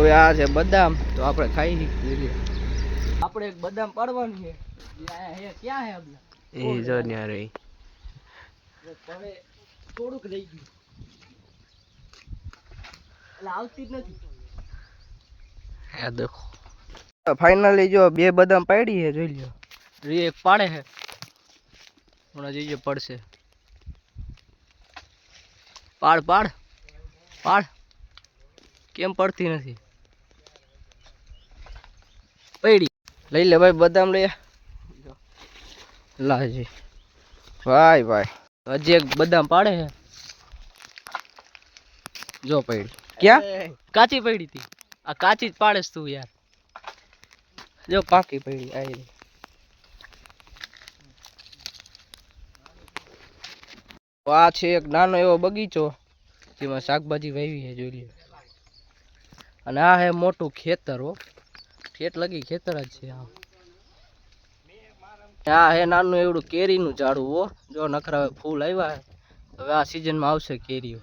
હવે આ છે બદામ, તો આપણે ખાઈ લઈએ. આપણે એક બદામ પાડવાનું છે. ક્યાં હે આપણે? એ જો ન્યા રહી. હવે થોડુંક રહી ગયું. એટલે આવતી જ નથી. આ દેખો. ફાઇનલી જો બે બદામ પાડી છે, જોઈ લ્યો. રી એક પાડે છે. હમણાં જોઈએ પડશે. પાડ પાડ પાડ. કેમ પડતી નથી? પડી. લઈ લે ભાઈ બદામ લઈ. લાજી ભાઈ ભાઈ હજી એક બદામ પાડે છે. જો પડી. ક્યાં? કાચી પડી હતી. આ કાચી જ પાડેસ તું યાર. જો પાકી પડી આવી. આ છે એક નાનો એવો બગીચો જેમાં શાકભાજી વાવી છે, જોઈ લ્યો. અને આ હે મોટું ખેતર. હો ઠેઠ લગી ખેતર જ છે. આ હે નાનું એવડું કેરીનું ઝાડું. હો જો નખરા ફૂલ આવ્યા. હવે આ સિઝનમાં આવશે કેરીઓ.